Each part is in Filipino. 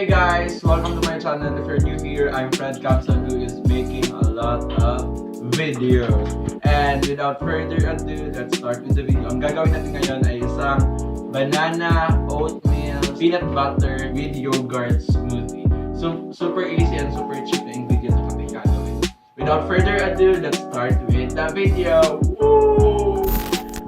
Hey guys! Welcome to my channel. If you're new here, I'm Fred Capson who is making a lot of videos. And without further ado, let's start with the video. Ang gagawin natin ngayon ay isang banana, oatmeal, peanut butter with yogurt smoothie. So, super easy and super cheap na ingredients na ating gagawin. Without further ado, let's start with the video. Woo!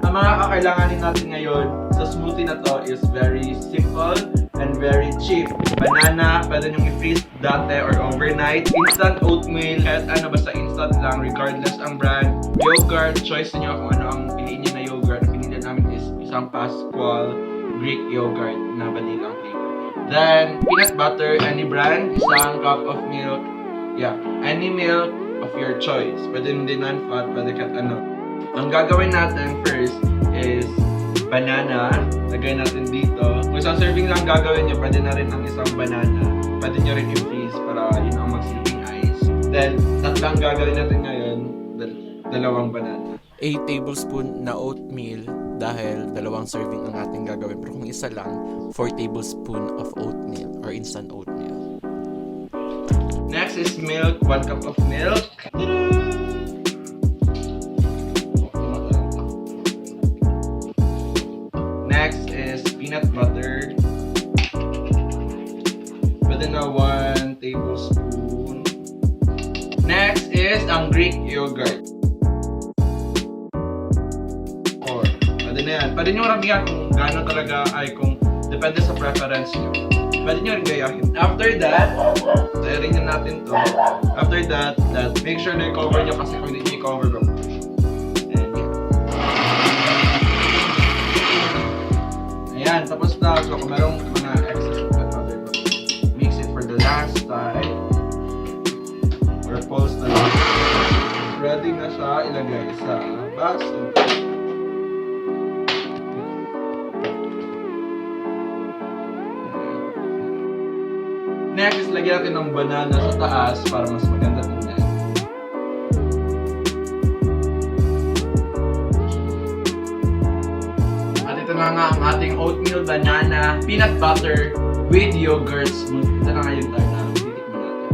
Ang mga kakailanganin natin ngayon sa smoothie na to is very simple and very cheap. Banana, pwede nyo i-freeze dati or overnight. Instant oatmeal, kahit ano basta instant lang, regardless ang brand. Yogurt, choice nyo kung ano ang piliin nyo na yogurt. Ang pinili namin is isang Pascual Greek yogurt na vanilla flavor. Then, peanut butter, any brand, isang cup of milk. Yeah, any milk of your choice. Pwede hindi non-fat, pwede kahit ano. Ang gagawin natin first is banana. Lagay natin dito. Kung isang serving lang gagawin nyo, pwede na rin ang isang banana. Pwede nyo rin i-freeze para yun ang mag-sleeping ice. Then, tatlang gagawin natin ngayon, dalawang banana. 8 tablespoon na oatmeal dahil dalawang serving ang ating gagawin. Pero kung isa lang, 4 tablespoon of oatmeal or instant oatmeal. Next is milk, 1 cup of milk. Next is peanut butter. Pwede na 1 tablespoon. Next is ang Greek yogurt. 4. Pwede na yan. Pwede nyo ramihan kung gano'n talaga ay kung depende sa preference nyo. Pwede nyo rin gayahin. After that, sairin nyo natin to. After that, make sure na i-cover nyo kasi kung hindi nyo i-cover ko. Ayan, tapos na. So, kung merong mga excess powder, mix it for the last time. Or pulse na lang. Ready na siya ilagay sa baso. Next, lagyan natin ng banana sa taas para mas maganda tingnan. Ito na nga ang ating oatmeal, banana, peanut butter with yogurt smoothie. Ito na nga yung tayo na titikman natin.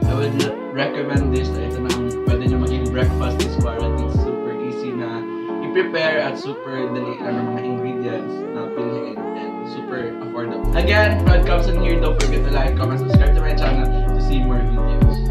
I would recommend this. Ito na ang pwede nyo maging breakfast this quarantine. It's super easy na i-prepare at super dali lang ng mga ingredients na piliin and super affordable. Again, Fred Capson here. Don't forget to like, comment, subscribe to my channel to see more videos.